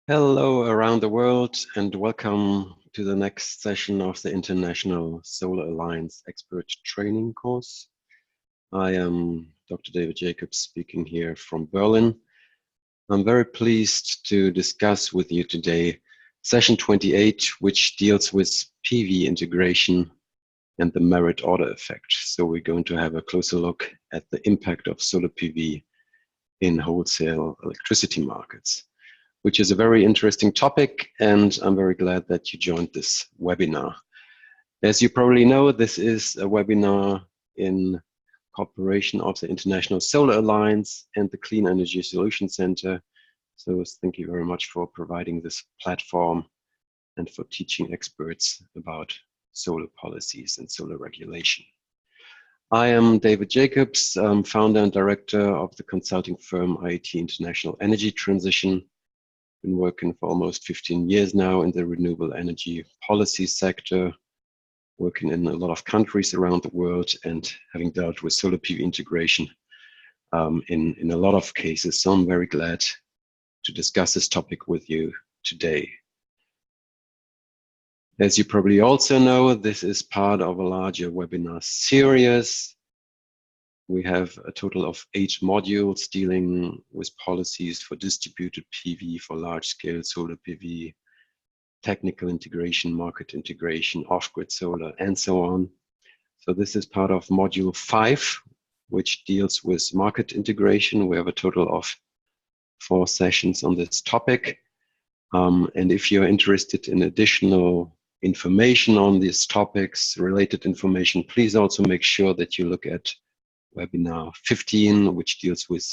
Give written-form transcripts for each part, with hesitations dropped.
Hello around the world and welcome to the next session of the International Solar Alliance Expert Training course. I am Dr. David Jacobs speaking here from Berlin. I'm very pleased to discuss with you today session 28, which deals with PV integration and the merit order effect. So we're going to have a closer look at the impact of solar PV in wholesale electricity markets, which is a very interesting topic, and I'm very glad that you joined this webinar. As you probably know, this is a webinar in cooperation of the International Solar Alliance and the Clean Energy Solution Center. So thank you very much for providing this platform and for teaching experts about solar policies and solar regulation. I am David Jacobs, founder and director of the consulting firm IET International Energy Transition. Been working for almost 15 years now in the renewable energy policy sector, working in a lot of countries around the world and having dealt with solar PV integration in a lot of cases. So I'm very glad to discuss this topic with you today. As you probably also know, this is part of a larger webinar series. We have a total of 8 modules dealing with policies for distributed PV, for large-scale solar PV, technical integration, market integration, off-grid solar, and so on. So this is part of module 5, which deals with market integration. We have a total of 4 sessions on this topic. And if you're interested in additional information on these topics, related information, please also make sure that you look at webinar 15, which deals with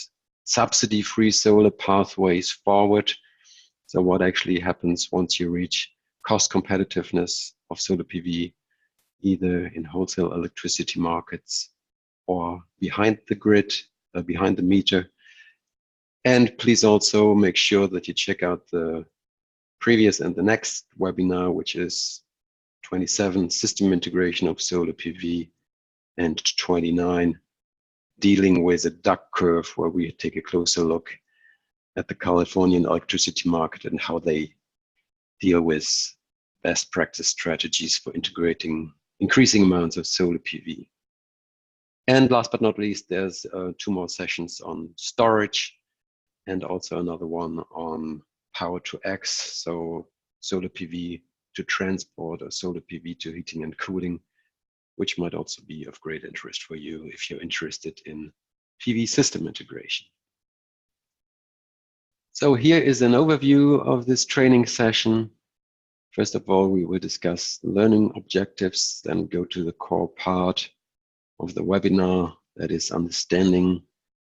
subsidy-free solar pathways forward. So what actually happens once you reach cost competitiveness of solar PV, either in wholesale electricity markets or behind the grid, behind the meter. And please also make sure that you check out the previous and the next webinar, which is 27, system integration of solar PV, and 29, dealing with a duck curve, where we take a closer look at the Californian electricity market and how they deal with best practice strategies for integrating increasing amounts of solar PV. And last but not least, there's 2 more sessions on storage and also another one on power to X, so solar PV to transport or solar PV to heating and cooling, which might also be of great interest for you if you're interested in PV system integration. So here is an overview of this training session. First of all, we will discuss learning objectives, then go to the core part of the webinar, that is understanding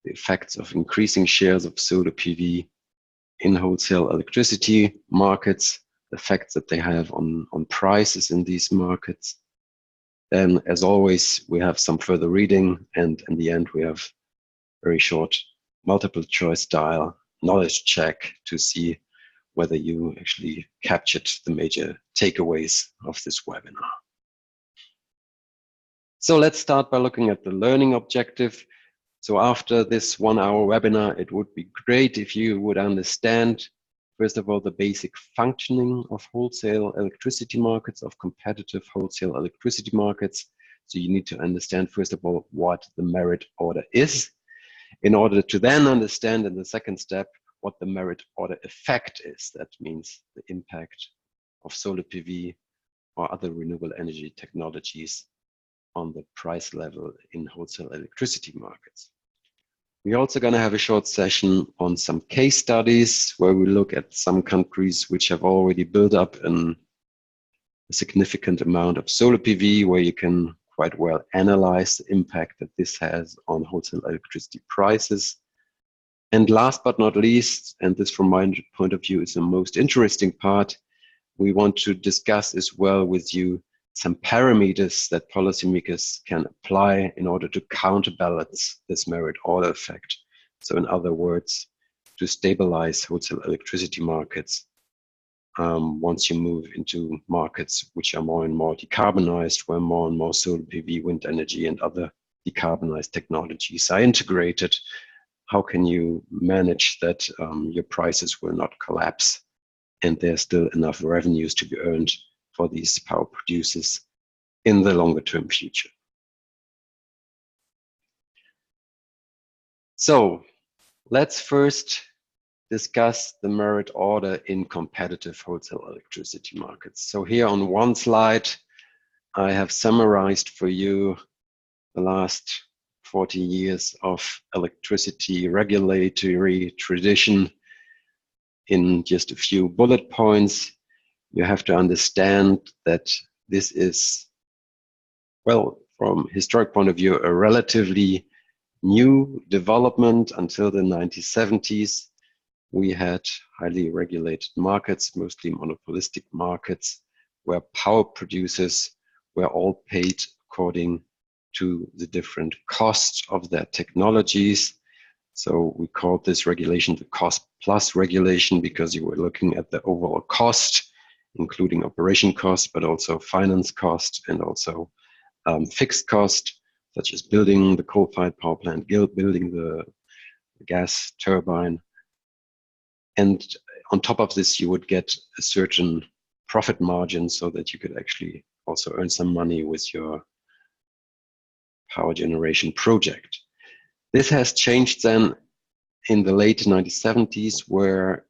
the effects of increasing shares of solar PV in wholesale electricity markets, the effects that they have on prices in these markets. Then, as always, we have some further reading, and in the end, we have very short multiple choice style knowledge check to see whether you actually captured the major takeaways of this webinar. So let's start by looking at the learning objective. So after this 1-hour webinar, it would be great if you would understand, first of all, the basic functioning of wholesale electricity markets, of competitive wholesale electricity markets. So you need to understand, first of all, what the merit order is, in order to then understand in the second step what the merit order effect is. That means the impact of solar PV or other renewable energy technologies on the price level in wholesale electricity markets. We're also going to have a short session on some case studies where we look at some countries which have already built up a significant amount of solar PV, where you can quite well analyze the impact that this has on wholesale electricity prices. And last but not least, and this from my point of view is the most interesting part, we want to discuss as well with you some parameters that policymakers can apply in order to counterbalance this merit order effect. So in other words, to stabilize wholesale electricity markets once you move into markets which are more and more decarbonized, where more and more solar PV, wind energy, and other decarbonized technologies are integrated. How can you manage that your prices will not collapse and there's still enough revenues to be earned for these power producers in the longer term future. So let's first discuss the merit order in competitive wholesale electricity markets. So here on one slide, I have summarized for you the last 40 years of electricity regulatory tradition in just a few bullet points. You have to understand that this is, well, from historic point of view, a relatively new development. Until the 1970s. We had highly regulated markets, mostly monopolistic markets, where power producers were all paid according to the different costs of their technologies. So we called this regulation the cost plus regulation, because you were looking at the overall cost, including operation costs, but also finance cost, and also fixed cost, such as building the coal-fired power plant, building the gas turbine. And on top of this, you would get a certain profit margin so that you could actually also earn some money with your power generation project. This has changed then in the late 1970s, where,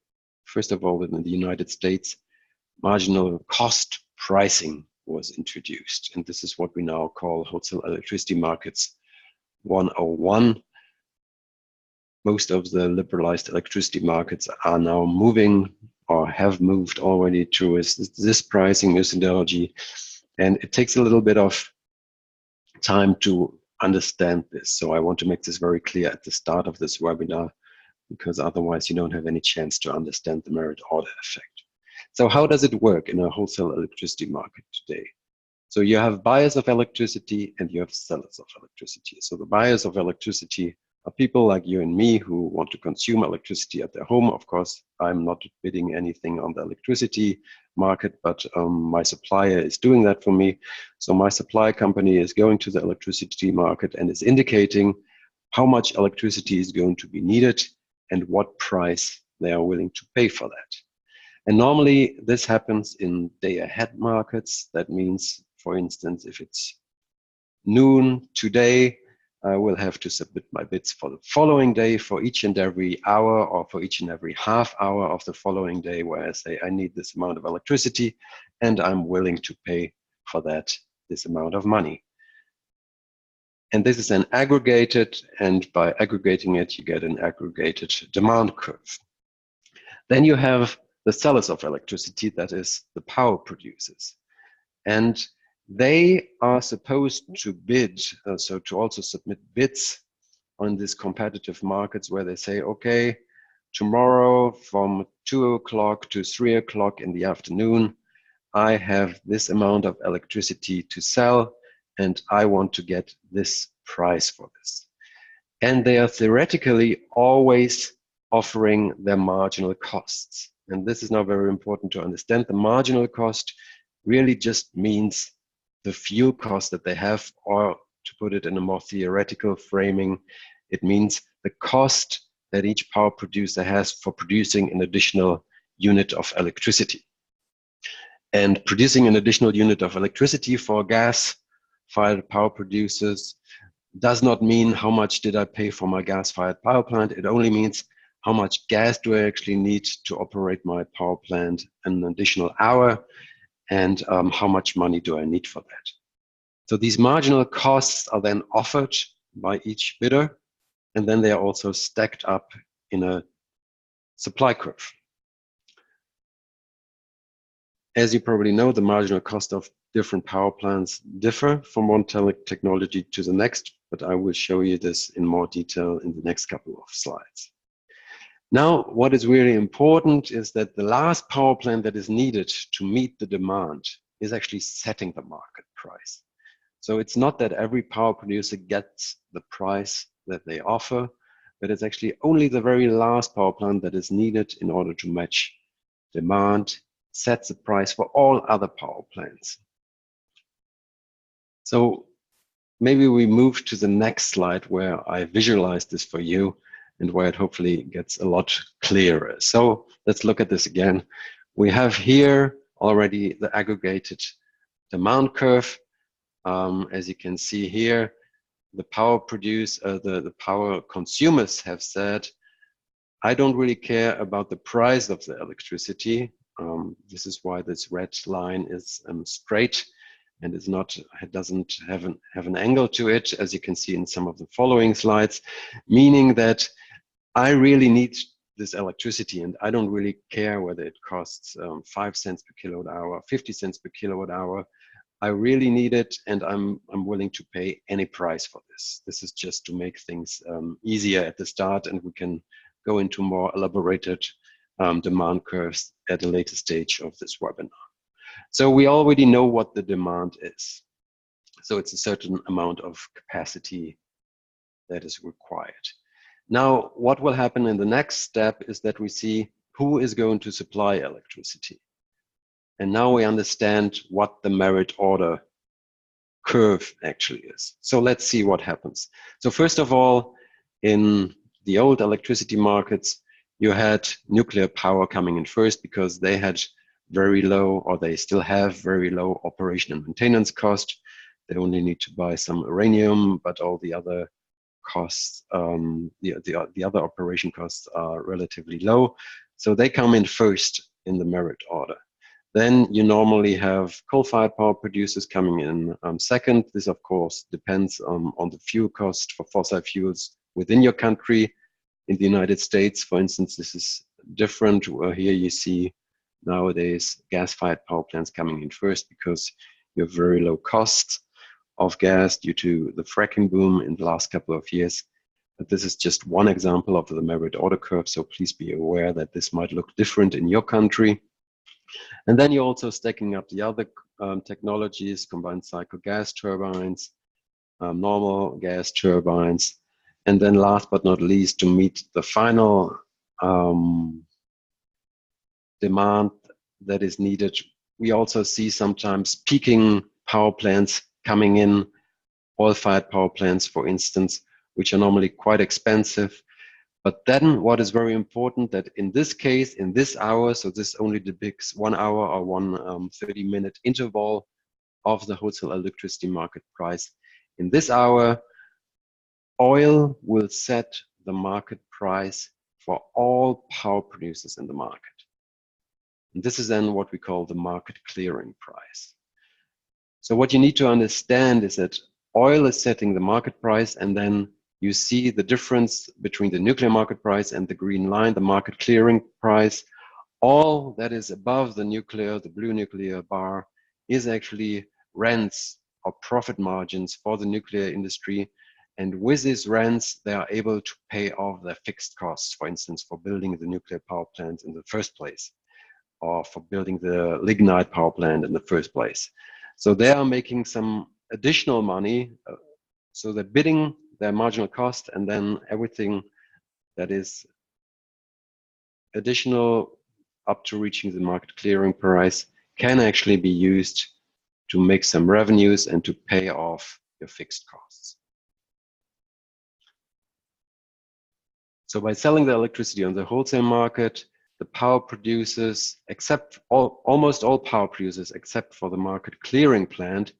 first of all, in the United States, marginal cost pricing was introduced. And this is what we now call wholesale electricity markets 101. Most of the liberalized electricity markets are now moving, or have moved already, to this pricing methodology. And it takes a little bit of time to understand this. So I want to make this very clear at the start of this webinar, because otherwise you don't have any chance to understand the merit order effect. So how does it work in a wholesale electricity market today? So you have buyers of electricity and you have sellers of electricity. So the buyers of electricity are people like you and me who want to consume electricity at their home. Of course, I'm not bidding anything on the electricity market, but my supplier is doing that for me. So my supply company is going to the electricity market and is indicating how much electricity is going to be needed and what price they are willing to pay for that. And normally this happens in day-ahead markets. That means, for instance, if it's noon today, I will have to submit my bids for the following day for each and every hour, or for each and every half hour of the following day, where I say I need this amount of electricity and I'm willing to pay for that this amount of money. And this is then aggregated, and by aggregating it, you get an aggregated demand curve. Then you have the sellers of electricity, that is the power producers. And they are supposed to bid, so to also submit bids on these competitive markets, where they say, okay, tomorrow from 2 o'clock to 3 o'clock in the afternoon, I have this amount of electricity to sell, and I want to get this price for this. And they are theoretically always offering their marginal costs. And this is now very important to understand. The marginal cost really just means the fuel cost that they have, or to put it in a more theoretical framing, it means the cost that each power producer has for producing an additional unit of electricity. And producing an additional unit of electricity for gas-fired power producers does not mean how much did I pay for my gas-fired power plant. It only means how much gas do I actually need to operate my power plant an additional hour, and how much money do I need for that. So these marginal costs are then offered by each bidder, and then they are also stacked up in a supply curve. As you probably know, the marginal cost of different power plants differ from one technology to the next, but I will show you this in more detail in the next couple of slides. Now, what is really important is that the last power plant that is needed to meet the demand is actually setting the market price. So it's not that every power producer gets the price that they offer, but it's actually only the very last power plant that is needed in order to match demand, sets the price for all other power plants. So maybe we move to the next slide, where I visualize this for you and where it hopefully gets a lot clearer. So let's look at this again. We have here already the aggregated demand curve. As you can see here, the power power consumers have said, I don't really care about the price of the electricity. This is why this red line is straight and it doesn't have an angle to it, as you can see in some of the following slides, meaning that I really need this electricity and I don't really care whether it costs 5 cents per kilowatt hour, 50 cents per kilowatt hour. I really need it and I'm willing to pay any price for this. This is just to make things easier at the start, and we can go into more elaborated demand curves at a later stage of this webinar. So we already know what the demand is. So it's a certain amount of capacity that is required. Now, what will happen in the next step is that we see who is going to supply electricity. And now we understand what the merit order curve actually is. So let's see what happens. So first of all, in the old electricity markets, you had nuclear power coming in first because they had very low, or they still have very low operation and maintenance cost. They only need to buy some uranium, but all the other costs, the other operation costs are relatively low. So they come in first in the merit order. Then you normally have coal-fired power producers coming in second. This, of course, depends on the fuel cost for fossil fuels within your country. In the United States, for instance, this is different. Here you see nowadays gas-fired power plants coming in first because you have very low costs of gas due to the fracking boom in the last couple of years. But this is just one example of the merit order curve, so please be aware that this might look different in your country. And then you're also stacking up the other technologies, combined cycle gas turbines, normal gas turbines, and then last but not least, to meet the final demand that is needed, we also see sometimes peaking power plants coming in, oil-fired power plants, for instance, which are normally quite expensive. But then what is very important that in this case, in this hour, so this only depicts 1 hour or one 30-minute interval of the wholesale electricity market price. In this hour, oil will set the market price for all power producers in the market. And this is then what we call the market clearing price. So what you need to understand is that oil is setting the market price, and then you see the difference between the nuclear market price and the green line, the market clearing price. All that is above the nuclear, the blue nuclear bar, is actually rents or profit margins for the nuclear industry. And with these rents, they are able to pay off their fixed costs, for instance, for building the nuclear power plant in the first place, or for building the lignite power plant in the first place. So they are making some additional money. So they're bidding their marginal cost, and then everything that is additional up to reaching the market clearing price can actually be used to make some revenues and to pay off your fixed costs. So by selling the electricity on the wholesale market, the power producers, almost all power producers except for the market clearing plant,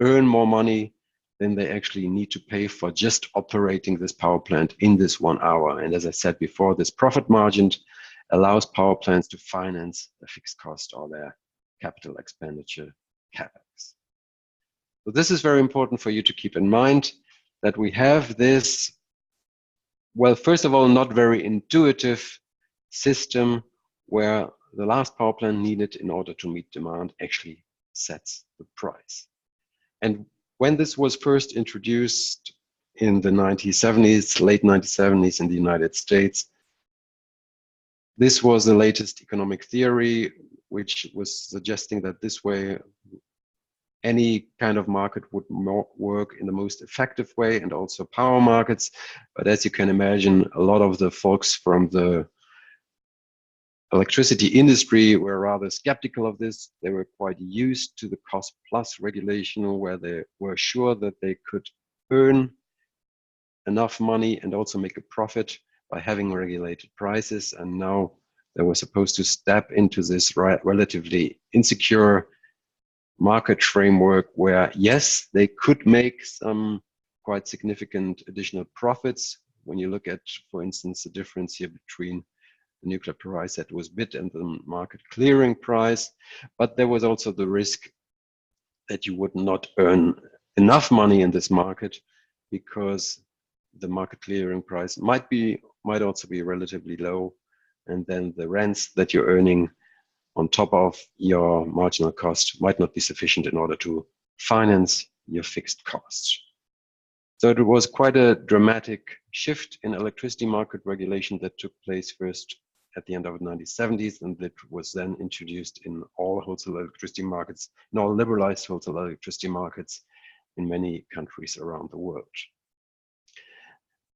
earn more money than they actually need to pay for just operating this power plant in this 1 hour. And as I said before, this profit margin allows power plants to finance the fixed cost or their capital expenditure, CapEx. So this is very important for you to keep in mind, that we have this, well, first of all, not very intuitive system where the last power plant needed in order to meet demand actually sets the price. And when this was first introduced in the 1970s, late 1970s in the United States, this was the latest economic theory, which was suggesting that this way any kind of market would work in the most effective way, and also power markets. But as you can imagine, a lot of the folks from the electricity industry were rather skeptical of this. They were quite used to the cost plus regulation, where they were sure that they could earn enough money and also make a profit by having regulated prices. And now that were supposed to step into this relatively insecure market framework where, yes, they could make some quite significant additional profits. When you look at, for instance, the difference here between the nuclear price that was bid and the market clearing price, but there was also the risk that you would not earn enough money in this market because the market clearing price might also be relatively low, and then the rents that you're earning on top of your marginal cost might not be sufficient in order to finance your fixed costs. So it was quite a dramatic shift in electricity market regulation that took place first at the end of the 1970s, and it was then introduced in all wholesale electricity markets, in all liberalized wholesale electricity markets in many countries around the world.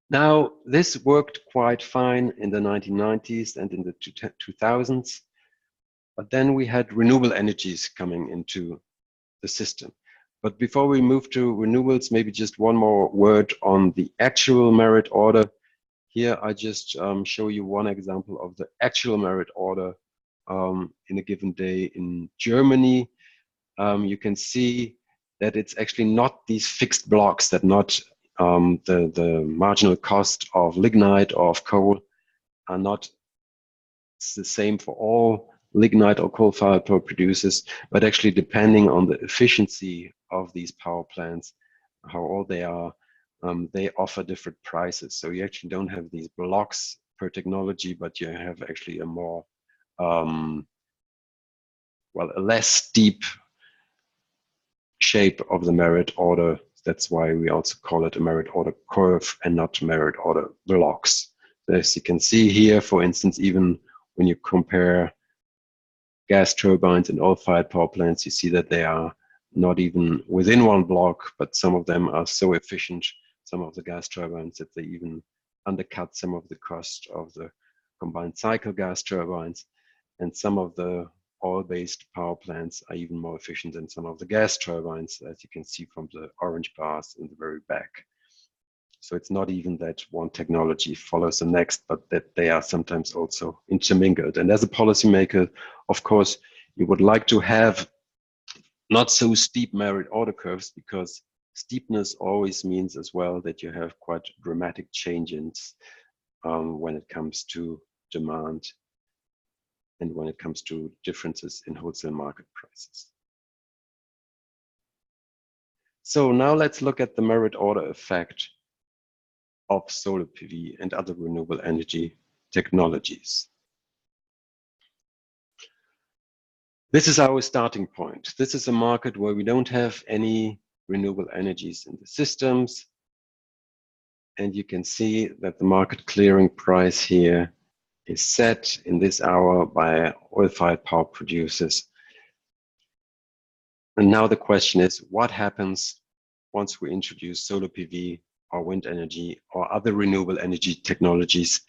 Now, this worked quite fine in the 1990s and in the 2000s, but then we had renewable energies coming into the system. But before we move to renewables, maybe just one more word on the actual merit order. Here I just show you one example of the actual merit order in a given day in Germany. You can see that it's actually not these fixed blocks, that not the marginal cost of lignite or of coal are not the same for all lignite or coal-fired power producers, but actually depending on the efficiency of these power plants, how old they are, they offer different prices. So you actually don't have these blocks per technology, but you have actually a more, a less steep shape of the merit order. That's why we also call it a merit order curve and not merit order blocks. As you can see here, for instance, even when you compare gas turbines and oil-fired power plants, you see that they are not even within one block, but some of them are so efficient, some of the gas turbines, that they even undercut some of the cost of the combined cycle gas turbines. And some of the oil-based power plants are even more efficient than some of the gas turbines, as you can see from the orange bars in the very back. So it's not even that one technology follows the next, but that they are sometimes also intermingled. And as a policymaker, of course, you would like to have not so steep merit order curves, because steepness always means as well that you have quite dramatic changes when it comes to demand and when it comes to differences in wholesale market prices. So now let's look at the merit order effect of solar PV and other renewable energy technologies. This is our starting point. This is a market where we don't have any renewable energies in the systems. And you can see that the market clearing price here is set in this hour by oil-fired power producers. And now the question is, what happens once we introduce solar PV or wind energy or other renewable energy technologies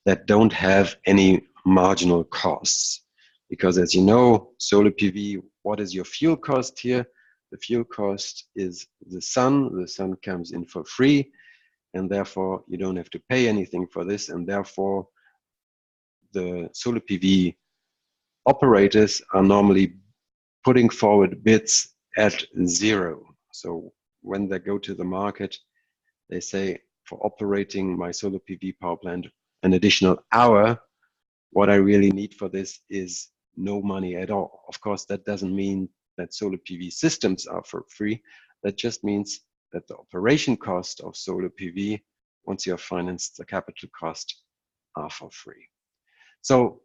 that don't have any marginal costs? Because as you know, solar PV, what is your fuel cost here? The fuel cost is the sun. The sun comes in for free, and therefore you don't have to pay anything for this. And therefore, the solar PV operators are normally putting forward bids at zero. So when they go to the market, they say, for operating my solar PV power plant an additional hour, what I really need for this is no money at all. Of course, that doesn't mean that solar PV systems are for free. That just means that the operation cost of solar PV, once you have financed the capital cost, are for free. So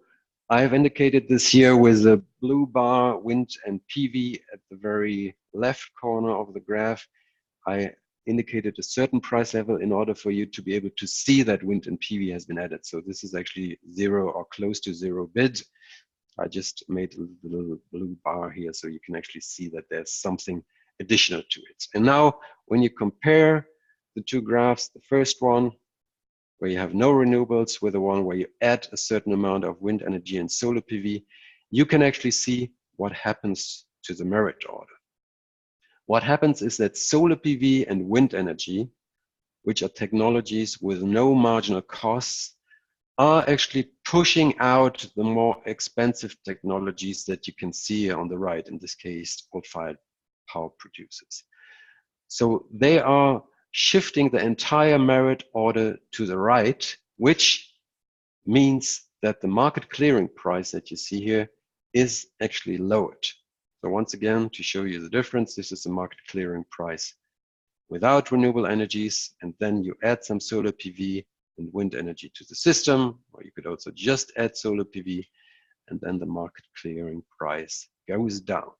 I have indicated this here with a blue bar, wind and PV at the very left corner of the graph. I indicated a certain price level in order for you to be able to see that wind and PV has been added. So this is actually zero or close to zero bid. I just made a little blue bar here so you can actually see that there's something additional to it. And now when you compare the two graphs, the first one where you have no renewables with the one where you add a certain amount of wind energy and solar PV, you can actually see what happens to the merit order. What happens is that solar PV and wind energy, which are technologies with no marginal costs, are actually pushing out the more expensive technologies that you can see on the right, in this case, coal-fired power producers. So they are shifting the entire merit order to the right, which means that the market clearing price that you see here is actually lowered. So once again, to show you the difference, this is the market clearing price without renewable energies, and then you add some solar PV and wind energy to the system, or you could also just add solar PV, and then the market clearing price goes down.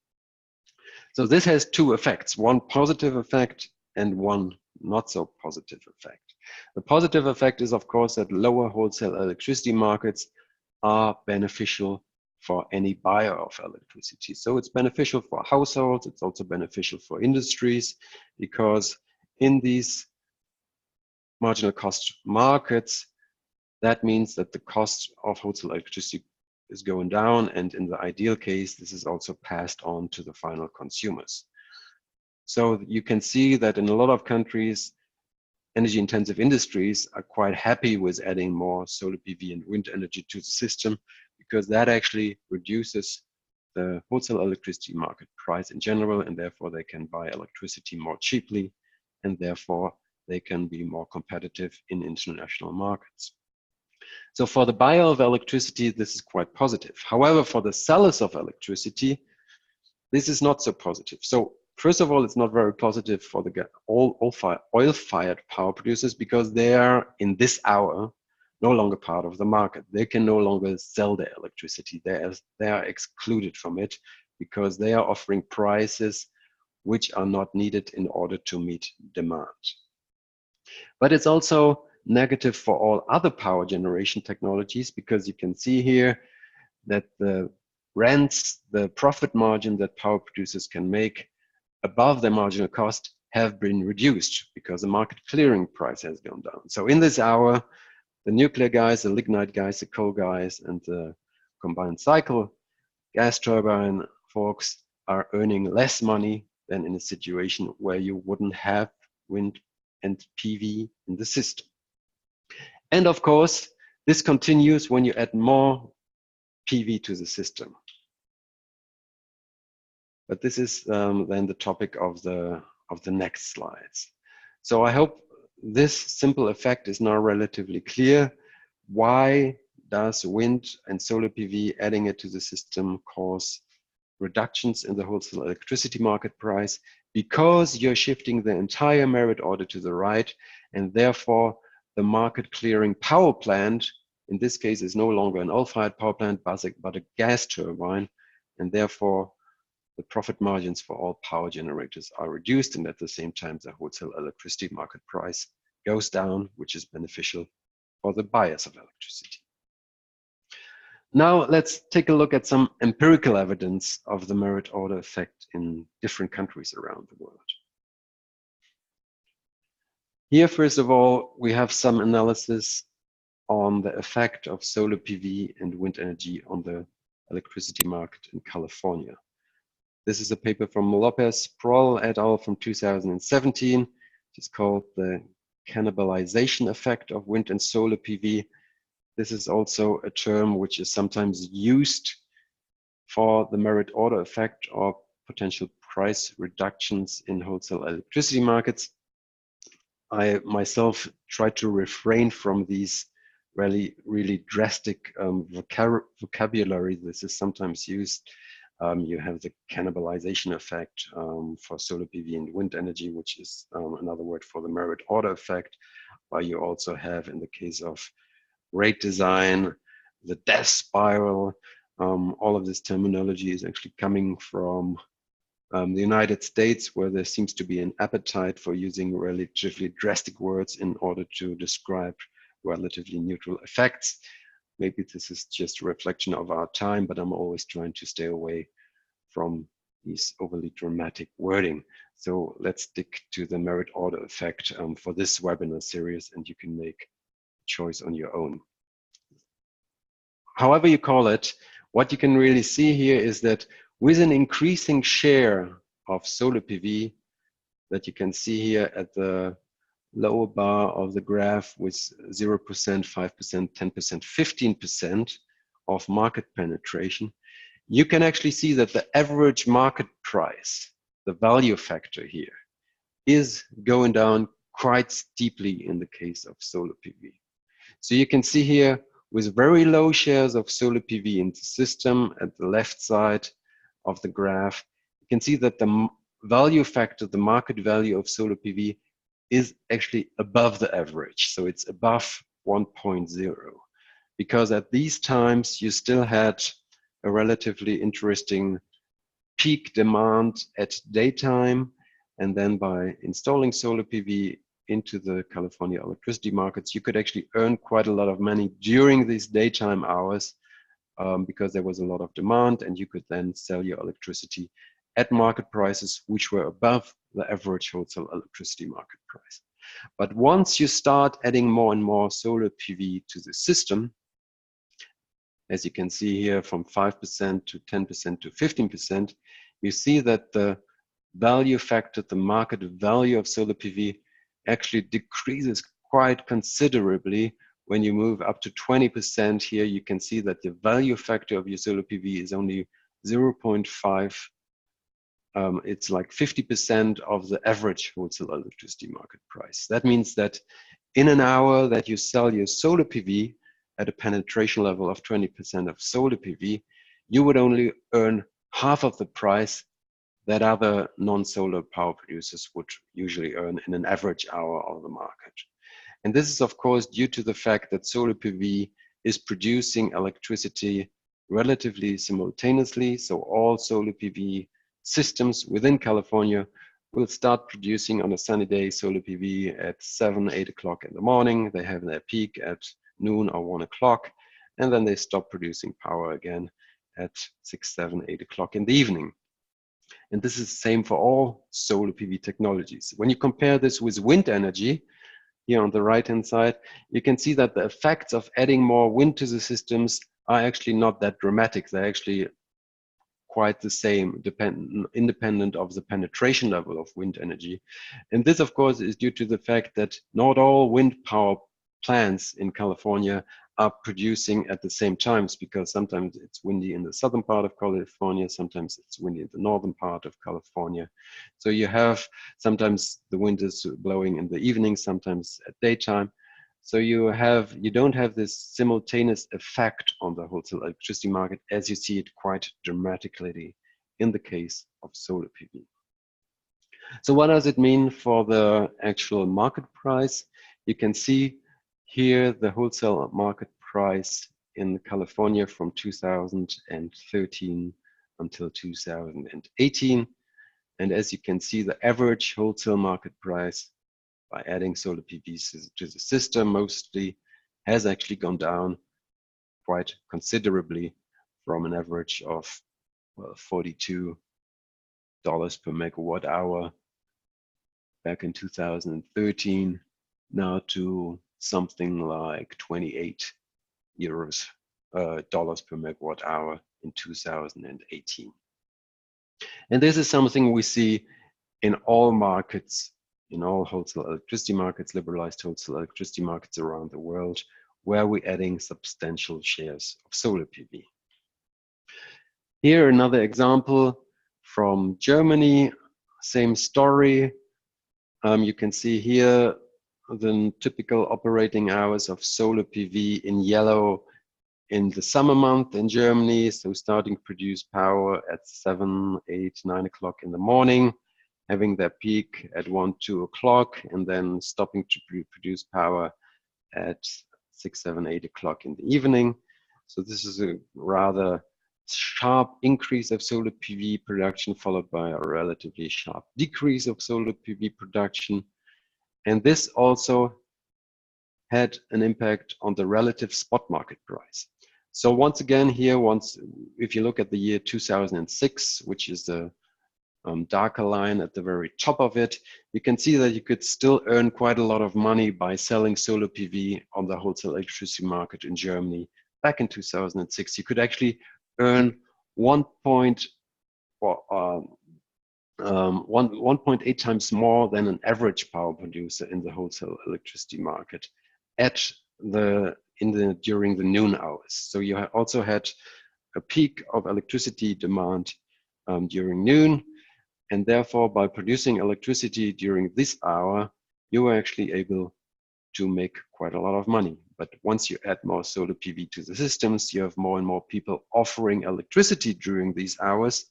So this has two effects, one positive effect and one not so positive effect. The positive effect is, of course, that lower wholesale electricity markets are beneficial for any buyer of electricity. So it's beneficial for households, it's also beneficial for industries, because in these marginal cost markets, that means that the cost of wholesale electricity is going down, and in the ideal case, this is also passed on to the final consumers. So you can see that in a lot of countries, energy-intensive industries are quite happy with adding more solar PV and wind energy to the system, because that actually reduces the wholesale electricity market price in general, and therefore they can buy electricity more cheaply, and therefore they can be more competitive in international markets. So for the buyer of electricity, this is quite positive. However, for the sellers of electricity, this is not so positive. So first of all, it's not very positive for the oil-fired power producers, because they are, in this hour, no longer part of the market. They can no longer sell their electricity. They are excluded from it, because they are offering prices which are not needed in order to meet demand. But it's also negative for all other power generation technologies, because you can see here that the rents, the profit margin that power producers can make above their marginal cost have been reduced, because the market clearing price has gone down. So in this hour, the nuclear guys, the lignite guys, the coal guys, and the combined cycle gas turbine folks are earning less money than in a situation where you wouldn't have wind and PV in the system. And of course, this continues when you add more PV to the system. But this is then the topic of the next slides. So I hope this simple effect is now relatively clear. Why does wind and solar PV adding it to the system cause reductions in the wholesale electricity market price? Because you're shifting the entire merit order to the right, and therefore the market clearing power plant, in this case, is no longer an oil-fired power plant, but a gas turbine, and therefore the profit margins for all power generators are reduced, and at the same time the wholesale electricity market price goes down, which is beneficial for the buyers of electricity. Now let's take a look at some empirical evidence of the merit order effect in different countries around the world. Here, first of all, we have some analysis on the effect of solar PV and wind energy on the electricity market in California. This is a paper from Lopez Proll et al. From 2017. It's called the cannibalization effect of wind and solar PV. This is also a term which is sometimes used for the merit order effect or potential price reductions in wholesale electricity markets. I myself try to refrain from these really drastic vocabulary. This is sometimes used. You have the cannibalization effect for solar PV and wind energy, which is another word for the merit order effect, while you also have, in the case of rate design, the death spiral. All of this terminology is actually coming from the United States, where there seems to be an appetite for using relatively drastic words in order to describe relatively neutral effects. Maybe this is just a reflection of our time, but I'm always trying to stay away from these overly dramatic wording. So let's stick to the merit order effect for this webinar series, and you can make a choice on your own. However you call it, what you can really see here is that with an increasing share of solar PV that you can see here at the lower bar of the graph with 0%, 5%, 10%, 15% of market penetration, you can actually see that the average market price, the value factor here, is going down quite steeply in the case of solar PV. So you can see here with very low shares of solar PV in the system at the left side of the graph, you can see that the value factor, the market value of solar PV is actually above the average. So it's above 1.0, because at these times you still had a relatively interesting peak demand at daytime, and then by installing solar PV into the California electricity markets, you could actually earn quite a lot of money during these daytime hours because there was a lot of demand, and you could then sell your electricity at market prices which were above the average wholesale electricity market price. But once you start adding more and more solar PV to the system, as you can see here, from 5% to 10% to 15%, you see that the value factor, the market value of solar PV actually decreases quite considerably. When you move up to 20% here, you can see that the value factor of your solar PV is only 0.5. It's like 50% of the average wholesale electricity market price. That means that in an hour that you sell your solar PV at a penetration level of 20% of solar PV, you would only earn half of the price that other non-solar power producers would usually earn in an average hour of the market. And this is, of course, due to the fact that solar PV is producing electricity relatively simultaneously. So all solar PV systems within California will start producing on a sunny day solar PV at 7, 8 o'clock in the morning. They have their peak at noon or 1 o'clock, and then they stop producing power again at 6, 7, 8 o'clock in the evening. And this is the same for all solar PV technologies. When you compare this with wind energy, here on the right-hand side, you can see that the effects of adding more wind to the systems are actually not that dramatic. They're actually quite the same, independent of the penetration level of wind energy. And this, of course, is due to the fact that not all wind power plants in California are producing at the same times, because sometimes it's windy in the southern part of California, sometimes it's windy in the northern part of California. So you have sometimes the wind is blowing in the evening, sometimes at daytime. So you don't have this simultaneous effect on the wholesale electricity market as you see it quite dramatically in the case of solar PV. So what does it mean for the actual market price? You can see here the wholesale market price in California from 2013 until 2018. And as you can see, the average wholesale market price by adding solar PVs to the system mostly has actually gone down quite considerably from an average of $42 per megawatt hour back in 2013 now to something like 28 dollars per megawatt hour in 2018. And this is something we see in all markets, in all wholesale electricity markets, liberalized wholesale electricity markets around the world, where we're adding substantial shares of solar PV. Here, another example from Germany, same story. You can see here the typical operating hours of solar PV in yellow in the summer month in Germany. So starting to produce power at 7, 8, 9 o'clock in the morning, having their peak at 1, 2 o'clock, and then stopping to produce power at 6, 7, 8 o'clock in the evening. So this is a rather sharp increase of solar PV production, followed by a relatively sharp decrease of solar PV production. And this also had an impact on the relative spot market price. So once again here, if you look at the year 2006, which is the darker line at the very top of it, you can see that you could still earn quite a lot of money by selling solar PV on the wholesale electricity market in Germany. Back in 2006, you could actually earn 1.8 times more than an average power producer in the wholesale electricity market during the noon hours. So you also had a peak of electricity demand during noon, and therefore by producing electricity during this hour, you were actually able to make quite a lot of money. But once you add more solar PV to the systems, you have more and more people offering electricity during these hours,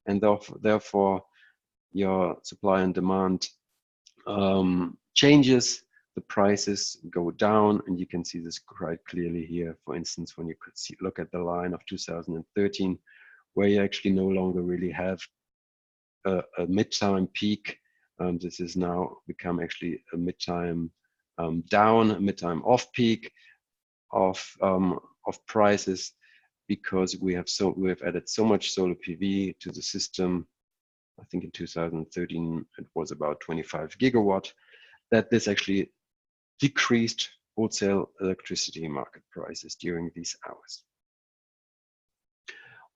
and therefore your supply and demand changes, the prices go down, and you can see this quite clearly here. For instance, when you could look at the line of 2013, where you actually no longer really have a mid-time peak. This is now become actually a mid-time down, a mid-time off-peak of prices, because we have added so much solar PV to the system. I think in 2013 it was about 25 gigawatt, that this actually decreased wholesale electricity market prices during these hours.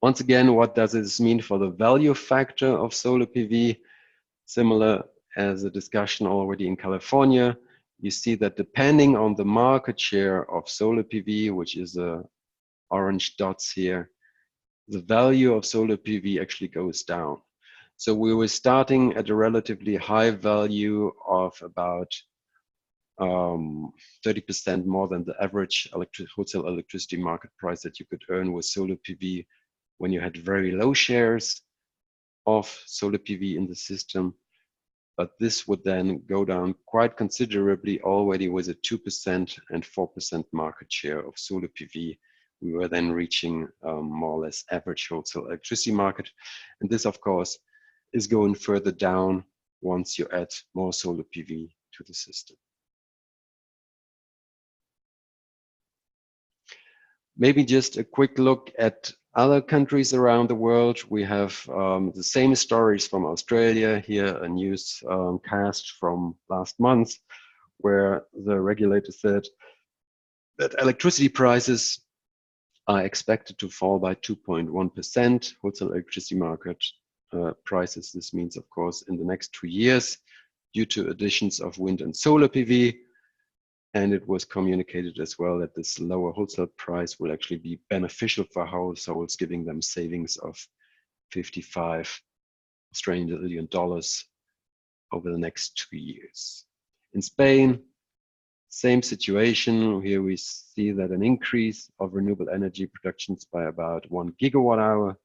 Once again, what does this mean for the value factor of solar PV? Similar as a discussion already in California, you see that depending on the market share of solar PV, which is the orange dots here, the value of solar PV actually goes down. So we were starting at a relatively high value of about 30% more than the average wholesale electricity market price that you could earn with solar PV when you had very low shares of solar PV in the system. But this would then go down quite considerably already with a 2% and 4% market share of solar PV. We were then reaching more or less average wholesale electricity market. And this, of course, is going further down once you add more solar PV to the system. Maybe just a quick look at other countries around the world. We have the same stories from Australia here, a news cast from last month, where the regulator said that electricity prices are expected to fall by 2.1%. Wholesale electricity market prices. This means, of course, in the next 2 years, due to additions of wind and solar PV. And it was communicated as well that this lower wholesale price will actually be beneficial for households, giving them savings of 55 Australian billion dollars over the next 2 years. In Spain, same situation. Here we see that an increase of renewable energy productions by about 1 gigawatt hour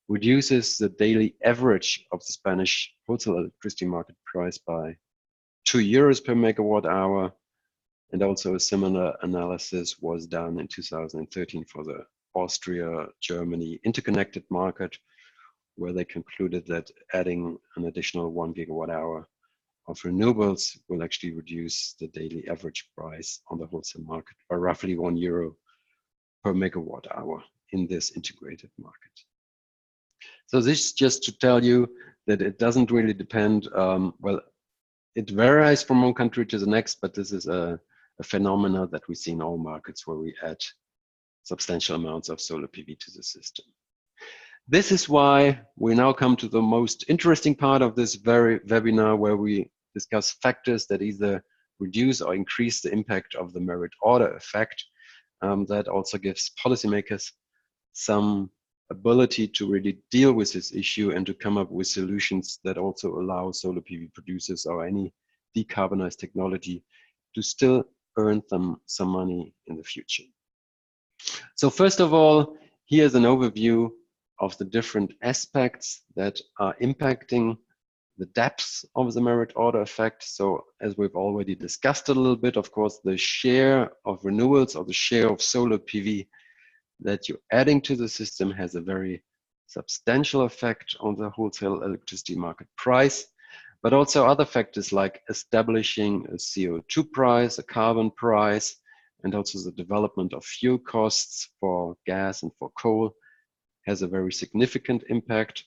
reduces the daily average of the Spanish wholesale electricity market price by 2 euros per megawatt hour. And also a similar analysis was done in 2013 for the Austria-Germany interconnected market, where they concluded that adding an additional 1 gigawatt hour of renewables will actually reduce the daily average price on the wholesale market by roughly 1 euro per megawatt hour in this integrated market. So this is just to tell you that it doesn't really depend, well, it varies from one country to the next, but this is a phenomena that we see in all markets where we add substantial amounts of solar PV to the system. This is why we now come to the most interesting part of this very webinar, where we discuss factors that either reduce or increase the impact of the merit order effect. That also gives policymakers some ability to really deal with this issue and to come up with solutions that also allow solar PV producers or any decarbonized technology to still earn them some money in the future. So first of all, here's an overview of the different aspects that are impacting the depths of the merit order effect. So as we've already discussed a little bit, of course, the share of renewables or the share of solar PV that you're adding to the system has a very substantial effect on the wholesale electricity market price, but also other factors like establishing a CO2 price, a carbon price, and also the development of fuel costs for gas and for coal has a very significant impact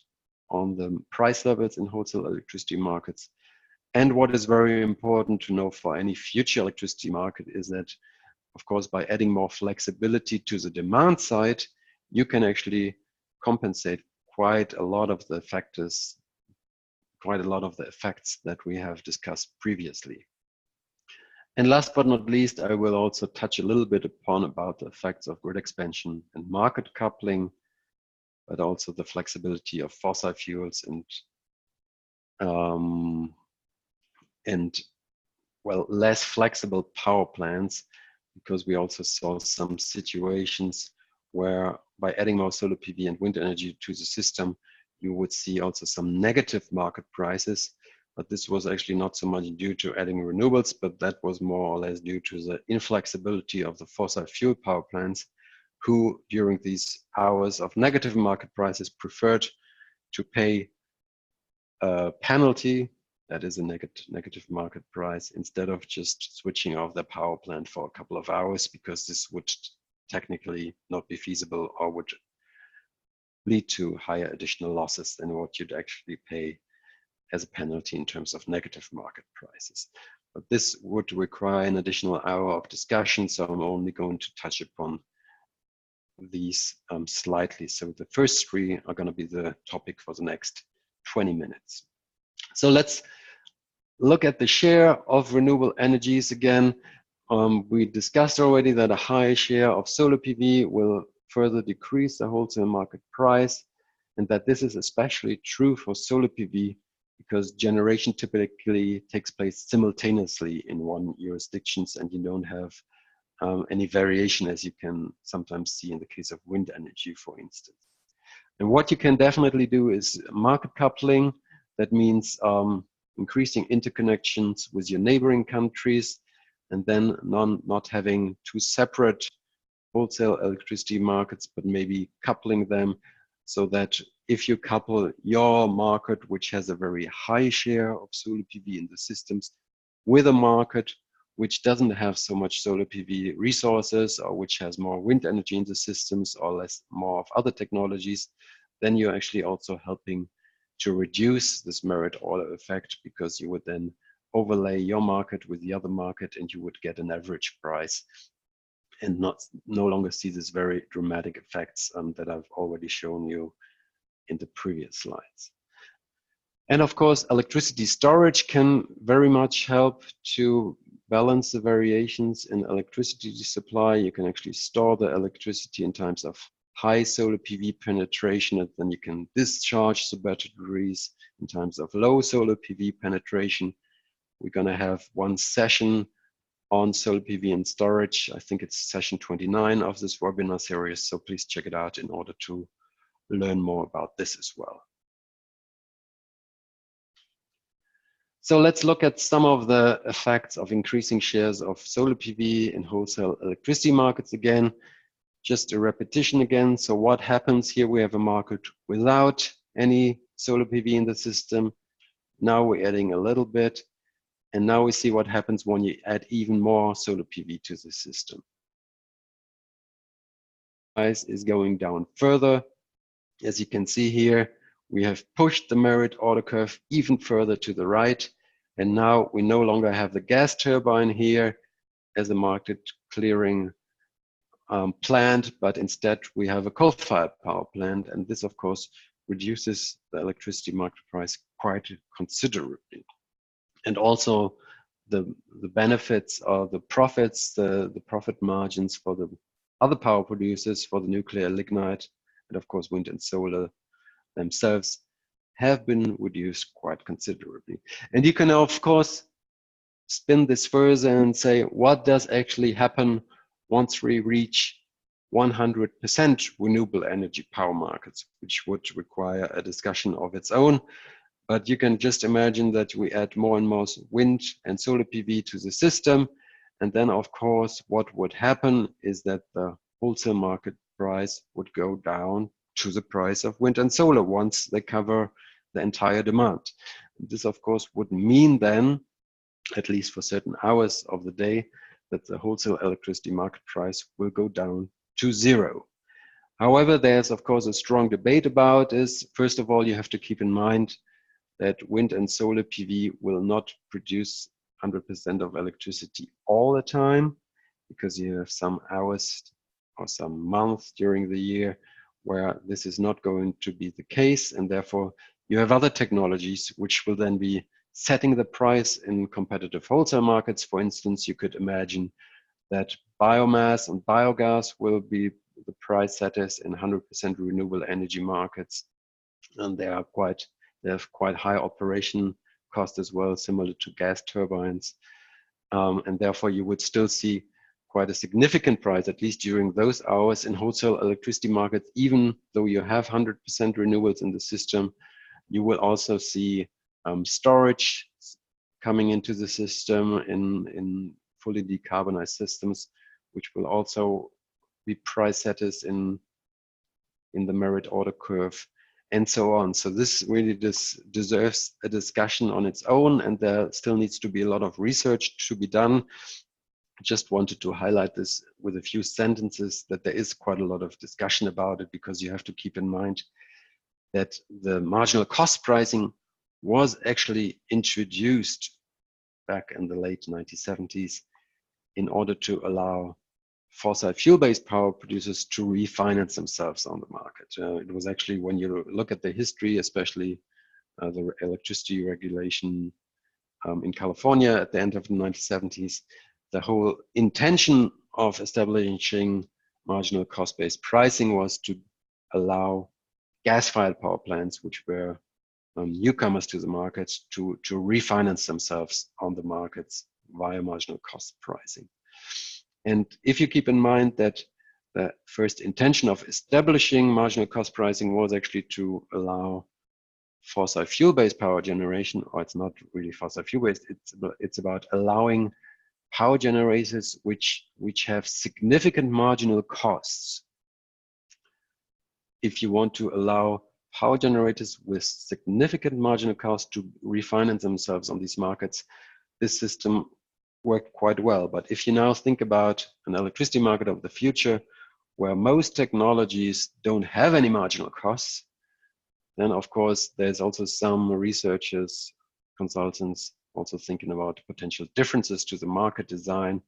on the price levels in wholesale electricity markets. And what is very important to know for any future electricity market is that, of course, by adding more flexibility to the demand side, you can actually compensate quite a lot of the factors quite a lot of the effects that we have discussed previously. And last but not least, I will also touch a little bit upon about the effects of grid expansion and market coupling, but also the flexibility of fossil fuels and well, less flexible power plants, because we also saw some situations where by adding more solar PV and wind energy to the system, you would see also some negative market prices. But this was actually not so much due to adding renewables, but that was more or less due to the inflexibility of the fossil fuel power plants, who during these hours of negative market prices preferred to pay a penalty, that is a negative market price, instead of just switching off their power plant for a couple of hours, because this would technically not be feasible or would lead to higher additional losses than what you'd actually pay as a penalty in terms of negative market prices. But this would require an additional hour of discussion, so I'm only going to touch upon these slightly. So the first three are going to be the topic for the next 20 minutes. So let's look at the share of renewable energies again. We discussed already that a high share of solar PV will further decrease the wholesale market price, and that this is especially true for solar PV because generation typically takes place simultaneously in one jurisdictions, and you don't have any variation, as you can sometimes see in the case of wind energy, for instance. And what you can definitely do is market coupling. That means increasing interconnections with your neighboring countries, and then not having two separate wholesale electricity markets, but maybe coupling them so that if you couple your market, which has a very high share of solar PV in the systems, with a market which doesn't have so much solar PV resources, or which has more wind energy in the systems, or more of other technologies, then you're actually also helping to reduce this merit order effect, because you would then overlay your market with the other market and you would get an average price and no longer see these very dramatic effects that I've already shown you in the previous slides. And of course, electricity storage can very much help to balance the variations in electricity supply. You can actually store the electricity in times of high solar PV penetration, and then you can discharge the batteries in times of low solar PV penetration. We're going to have one session on solar PV and storage. I think it's session 29 of this webinar series, so please check it out in order to learn more about this as well. So let's look at some of the effects of increasing shares of solar PV in wholesale electricity markets again. Just a repetition again. So what happens here? We have a market without any solar PV in the system. Now we're adding a little bit. And now we see what happens when you add even more solar PV to the system. Price is going down further. As you can see here, we have pushed the merit order curve even further to the right. And now we no longer have the gas turbine here as a market clearing plant, but instead we have a coal-fired power plant, and this of course reduces the electricity market price quite considerably. And also the benefits or the profits, the profit margins for the other power producers, for the nuclear, lignite, and of course wind and solar themselves, have been reduced quite considerably. And you can of course spin this further and say, what does actually happen once we reach 100% renewable energy power markets, which would require a discussion of its own. But you can just imagine that we add more and more wind and solar PV to the system. And then, of course, what would happen is that the wholesale market price would go down to the price of wind and solar once they cover the entire demand. This, of course, would mean then, at least for certain hours of the day, that the wholesale electricity market price will go down to zero. However, there's of course a strong debate about this. First of all, you have to keep in mind that wind and solar PV will not produce 100% of electricity all the time, because you have some hours or some months during the year where this is not going to be the case, and therefore You have other technologies which will then be setting the price in competitive wholesale markets. For instance, you could imagine that biomass and biogas will be the price setters in 100% renewable energy markets, and they have quite high operation cost as well, similar to gas turbines, and therefore you would still see quite a significant price, at least during those hours in wholesale electricity markets. Even though you have 100% renewables in the system, you will also see storage coming into the system in fully decarbonized systems, which will also be price setters in the merit order curve, and so on. So this really deserves a discussion on its own, and there still needs to be a lot of research to be done. I just wanted to highlight this with a few sentences, that there is quite a lot of discussion about it, because you have to keep in mind that the marginal cost pricing was actually introduced back in the late 1970s in order to allow fossil fuel-based power producers to refinance themselves on the market. It was actually, when you look at the history, especially the electricity regulation in California at the end of the 1970s, the whole intention of establishing marginal cost-based pricing was to allow gas-fired power plants, which were newcomers to the markets, to refinance themselves on the markets via marginal cost pricing. And if you keep in mind that the first intention of establishing marginal cost pricing was actually to allow fossil fuel-based power generation, or it's not really fossil fuel-based, it's about allowing power generators which have significant marginal costs. If you want to allow power generators with significant marginal costs to refinance themselves on these markets, this system worked quite well. But if you now think about an electricity market of the future, where most technologies don't have any marginal costs, then of course there's also some researchers, consultants also thinking about potential differences to the market design,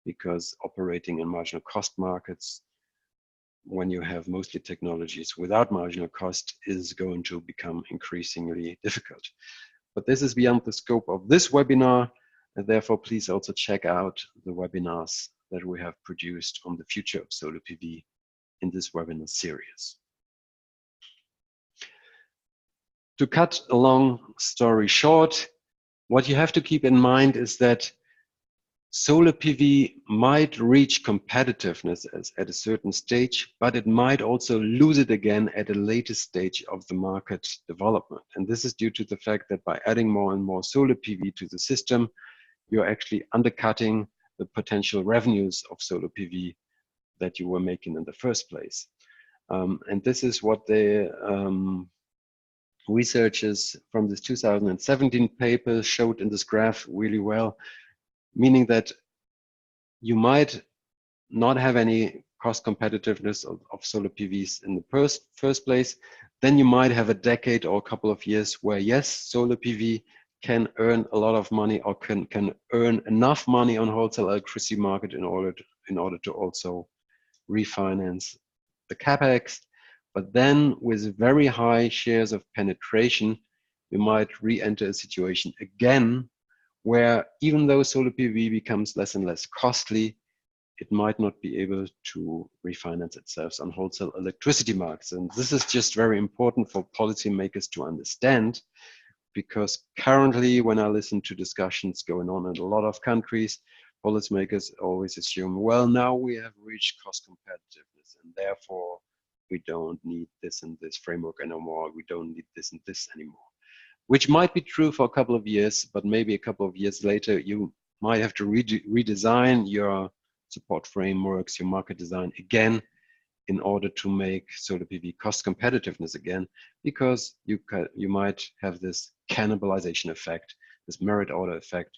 because operating in marginal cost markets, when you have mostly technologies without marginal cost, is going to become increasingly difficult. But this is beyond the scope of this webinar, and therefore please also check out the webinars that we have produced on the future of solar PV in this webinar series. To cut a long story short, what you have to keep in mind is that solar PV might reach competitiveness at a certain stage, but it might also lose it again at a later stage of the market development. And this is due to the fact that by adding more and more solar PV to the system, you're actually undercutting the potential revenues of solar PV that you were making in the first place. And this is what the researchers from this 2017 paper showed in this graph really well, meaning that you might not have any cost competitiveness of solar PVs in the first place. Then you might have a decade or a couple of years where, yes, solar PV can earn a lot of money, or can earn enough money on wholesale electricity market in order to also refinance the capex. But then with very high shares of penetration, we might re-enter a situation again where, even though solar PV becomes less and less costly, it might not be able to refinance itself on wholesale electricity markets. And this is just very important for policymakers to understand, because currently, when I listen to discussions going on in a lot of countries, policymakers always assume, well, now we have reached cost competitiveness, and therefore we don't need this and this framework anymore. We don't need this and this anymore. Which might be true for a couple of years, but maybe a couple of years later, you might have to redesign your support frameworks, your market design again, in order to make solar PV cost competitiveness again, because you might have this cannibalization effect, this merit order effect,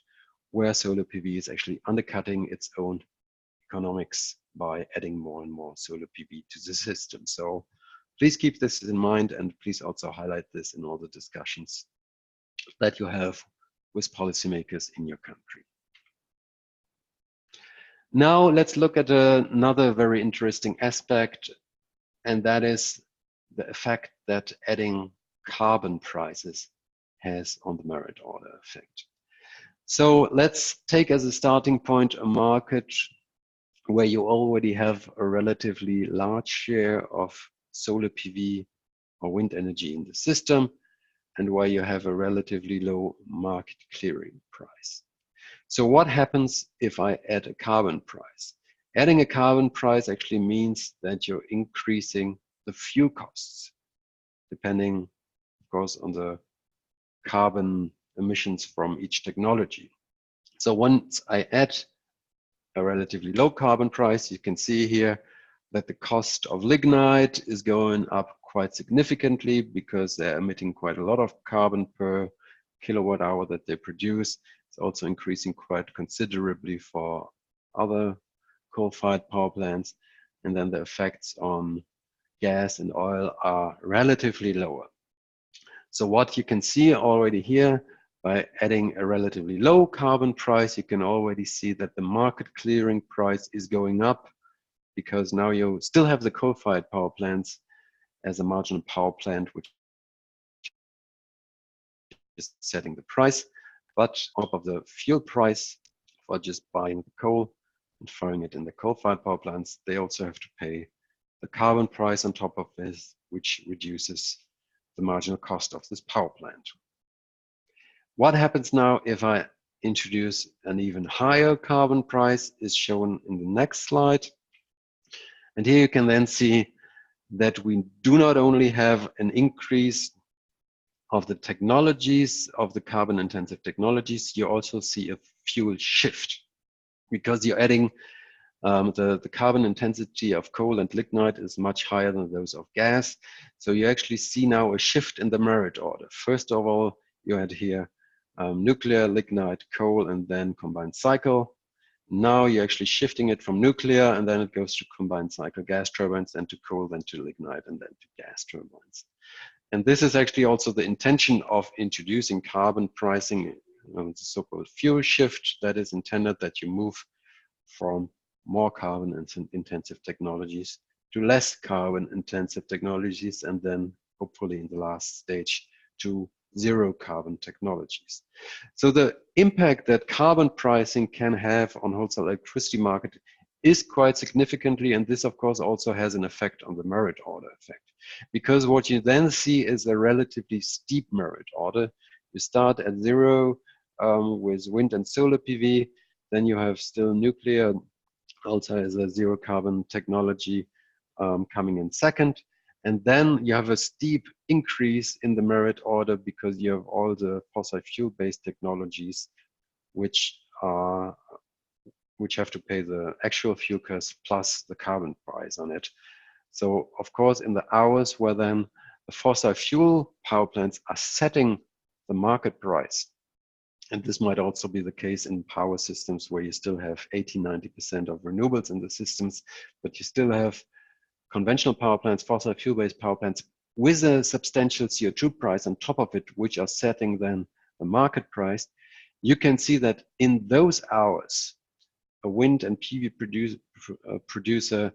where solar PV is actually undercutting its own economics by adding more and more solar PV to the system. So please keep this in mind, and please also highlight this in all the discussions that you have with policymakers in your country. Now let's look at another very interesting aspect, and that is the effect that adding carbon prices has on the merit order effect. So let's take as a starting point a market where you already have a relatively large share of solar PV or wind energy in the system, and where you have a relatively low market clearing price. So what happens if I add a carbon price? Adding a carbon price actually means that you're increasing the fuel costs, depending, of course, on the carbon emissions from each technology. So once I add a relatively low carbon price, you can see here that the cost of lignite is going up quite significantly because they're emitting quite a lot of carbon per kilowatt hour that they produce. It's also increasing quite considerably for other coal-fired power plants. And then the effects on gas and oil are relatively lower. So what you can see already here, by adding a relatively low carbon price, you can already see that the market clearing price is going up, because now you still have the coal-fired power plants as a marginal power plant, which is setting the price. But on top of the fuel price for just buying the coal and firing it in the coal-fired power plants, they also have to pay the carbon price on top of this, which reduces the marginal cost of this power plant. What happens now if I introduce an even higher carbon price is shown in the next slide. And here you can then see that we do not only have an increase of the technologies, of the carbon intensive technologies, you also see a fuel shift, because you're adding the carbon intensity of coal and lignite is much higher than those of gas. So you actually see now a shift in the merit order. First of all, you had here nuclear, lignite, coal, and then combined cycle. Now you're actually shifting it from nuclear, and then it goes to combined cycle gas turbines, then to coal, then to lignite, and then to gas turbines. And this is actually also the intention of introducing carbon pricing, the so-called fuel shift, that is intended that you move from more carbon intensive technologies to less carbon intensive technologies, and then hopefully in the last stage to zero carbon technologies. So the impact that carbon pricing can have on wholesale electricity market is quite significantly, and this of course also has an effect on the merit order effect, because what you then see is a relatively steep merit order. You start at zero with wind and solar PV, then you have still nuclear also as a zero carbon technology coming in second. And then you have a steep increase in the merit order because you have all the fossil fuel-based technologies which have to pay the actual fuel cost plus the carbon price on it. So of course, in the hours where then the fossil fuel power plants are setting the market price, and this might also be the case in power systems where you still have 80–90% of renewables in the systems, but you still have conventional power plants, fossil fuel-based power plants with a substantial CO2 price on top of it, which are setting then the market price. You can see that in those hours, a wind and PV producer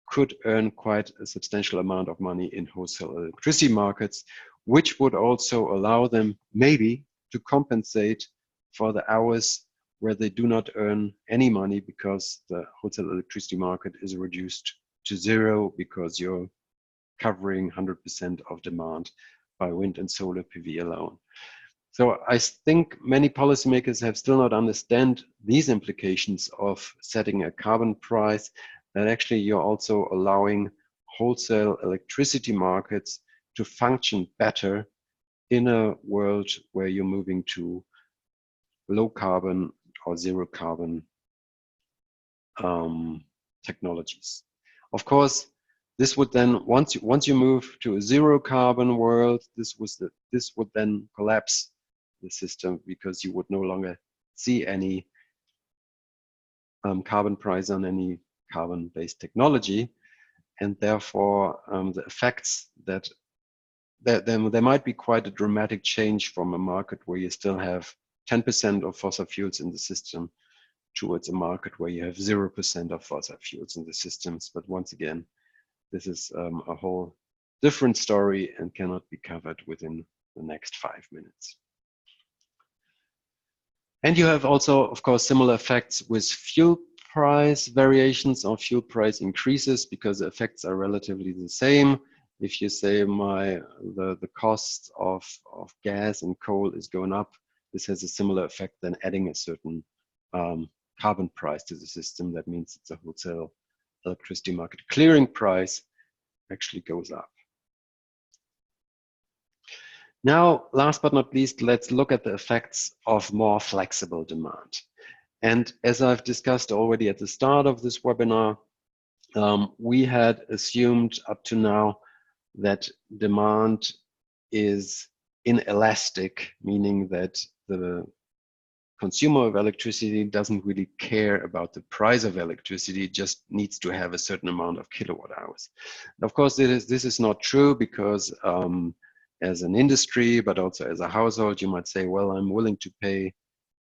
could earn quite a substantial amount of money in wholesale electricity markets, which would also allow them maybe to compensate for the hours where they do not earn any money because the wholesale electricity market is reduced to zero because you're covering 100% of demand by wind and solar PV alone. So I think many policymakers have still not understand these implications of setting a carbon price, that actually you're also allowing wholesale electricity markets to function better in a world where you're moving to low carbon or zero carbon technologies. Of course, this would then, once you move to a zero carbon world, this would then collapse the system, because you would no longer see any carbon price on any carbon-based technology, and therefore the effects that there might be quite a dramatic change from a market where you still have 10% of fossil fuels in the system towards a market where you have 0% of fossil fuels in the systems. But once again, this is a whole different story and cannot be covered within the next 5 minutes. And you have also, of course, similar effects with fuel price variations or fuel price increases, because the effects are relatively the same. If you say the cost of gas and coal is going up, this has a similar effect than adding a certain carbon price to the system. That means it's a wholesale electricity market clearing price actually goes up. Now, last but not least, let's look at the effects of more flexible demand. And as I've discussed already at the start of this webinar, we had assumed up to now that demand is inelastic, meaning that the consumer of electricity doesn't really care about the price of electricity, it just needs to have a certain amount of kilowatt hours. Of course, this is not true, because as an industry, but also as a household, you might say, well, I'm willing to pay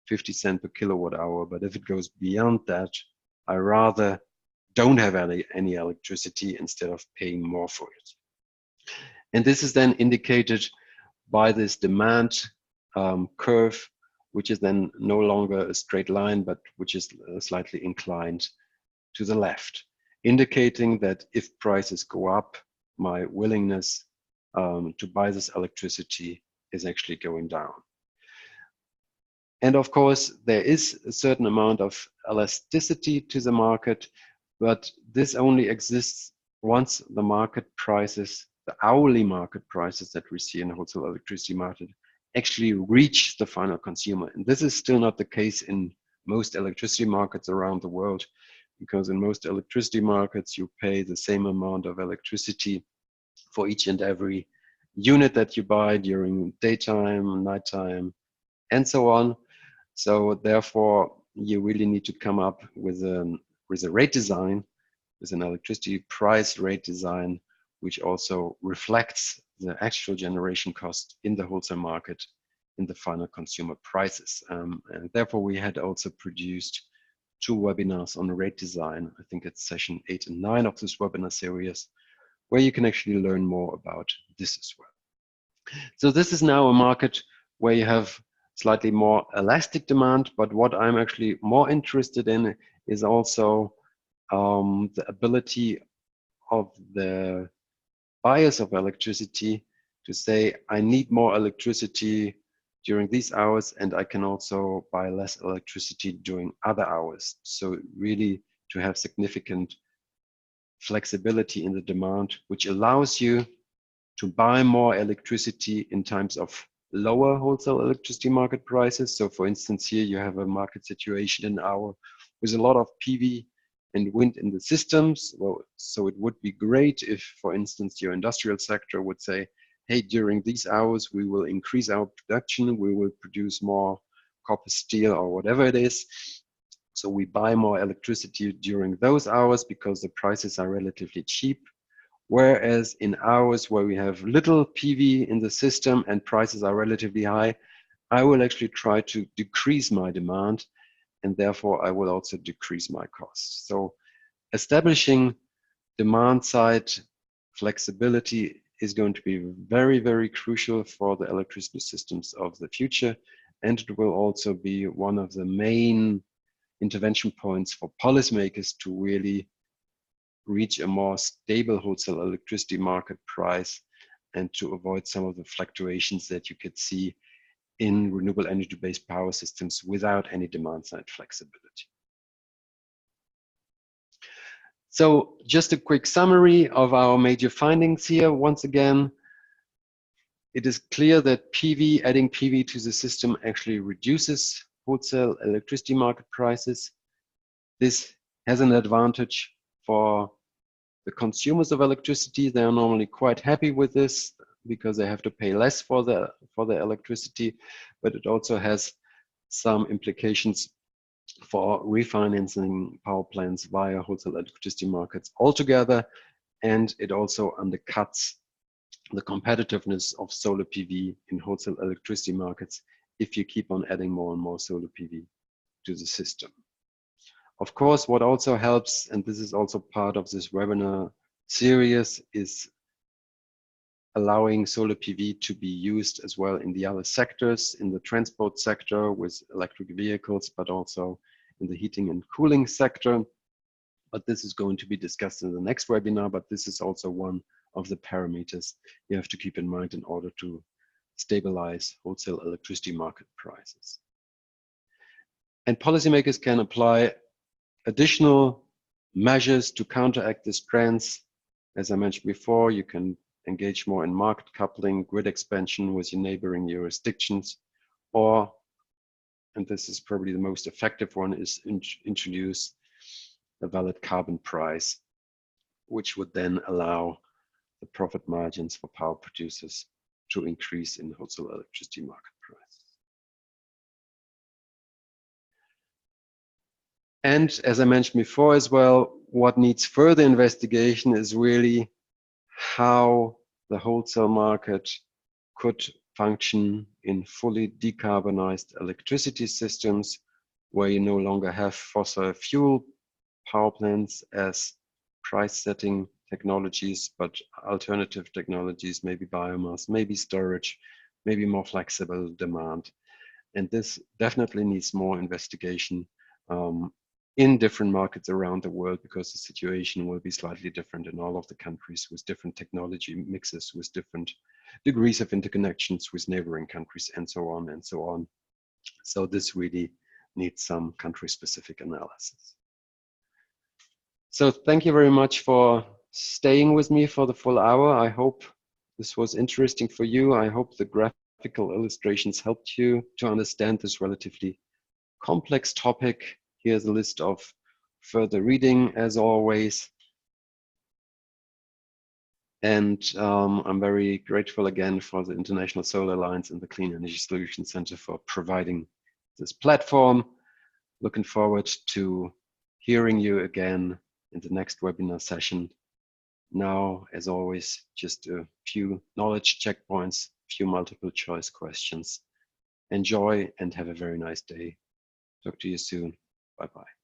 50 cents per kilowatt hour, but if it goes beyond that, I rather don't have any electricity instead of paying more for it. And this is then indicated by this demand curve, which is then no longer a straight line, but which is slightly inclined to the left, indicating that if prices go up, my willingness to buy this electricity is actually going down. And of course, there is a certain amount of elasticity to the market, but this only exists once the market prices, the hourly market prices that we see in the wholesale electricity market, actually reach the final consumer. And this is still not the case in most electricity markets around the world, because in most electricity markets, you pay the same amount of electricity for each and every unit that you buy during daytime, nighttime, and so on. So therefore, you really need to come up with a rate design, with an electricity price rate design, which also reflects the actual generation cost in the wholesale market in the final consumer prices. And therefore, we had also produced 2 webinars on rate design. I think it's session 8 and 9 of this webinar series, where you can actually learn more about this as well. So this is now a market where you have slightly more elastic demand, but what I'm actually more interested in is also the ability of the buyers of electricity to say, I need more electricity during these hours, and I can also buy less electricity during other hours. So really to have significant flexibility in the demand, which allows you to buy more electricity in times of lower wholesale electricity market prices. So for instance, here you have a market situation in our with a lot of PV and wind in the systems. Well, so it would be great if, for instance, your industrial sector would say, hey, during these hours, we will increase our production, we will produce more copper, steel, or whatever it is. So we buy more electricity during those hours because the prices are relatively cheap. Whereas in hours where we have little PV in the system and prices are relatively high, I will actually try to decrease my demand, and therefore I will also decrease my costs. So establishing demand side flexibility is going to be very, very crucial for the electricity systems of the future. And it will also be one of the main intervention points for policymakers to really reach a more stable wholesale electricity market price and to avoid some of the fluctuations that you could see in renewable energy-based power systems without any demand-side flexibility. So just a quick summary of our major findings here. Once again, it is clear that adding PV to the system actually reduces wholesale electricity market prices. This has an advantage for the consumers of electricity. They are normally quite happy with this because they have to pay less for the electricity, but it also has some implications for refinancing power plants via wholesale electricity markets altogether, and it also undercuts the competitiveness of solar PV in wholesale electricity markets if you keep on adding more and more solar PV to the system. Of course, what also helps, and this is also part of this webinar series, is allowing solar PV to be used as well in the other sectors, in the transport sector with electric vehicles, but also in the heating and cooling sector. But this is going to be discussed in the next webinar, but this is also one of the parameters you have to keep in mind in order to stabilize wholesale electricity market prices. And policymakers can apply additional measures to counteract these trends. As I mentioned before, you can engage more in market coupling, grid expansion with your neighboring jurisdictions, or, and this is probably the most effective one, is introduce a valid carbon price, which would then allow the profit margins for power producers to increase in the wholesale electricity market price. And as I mentioned before as well, what needs further investigation is really how the wholesale market could function in fully decarbonized electricity systems where you no longer have fossil fuel power plants as price setting technologies, but alternative technologies, maybe biomass, maybe storage, maybe more flexible demand. And this definitely needs more investigation in different markets around the world, because the situation will be slightly different in all of the countries with different technology mixes, with different degrees of interconnections with neighboring countries, and so on and so on. So this really needs some country-specific analysis. So thank you very much for staying with me for the full hour. I hope this was interesting for you. I hope the graphical illustrations helped you to understand this relatively complex topic. Here's a list of further reading, as always. And I'm very grateful again for the International Solar Alliance and the Clean Energy Solutions Center for providing this platform. Looking forward to hearing you again in the next webinar session. Now, as always, just a few knowledge checkpoints, few multiple choice questions. Enjoy and have a very nice day. Talk to you soon. Bye-bye.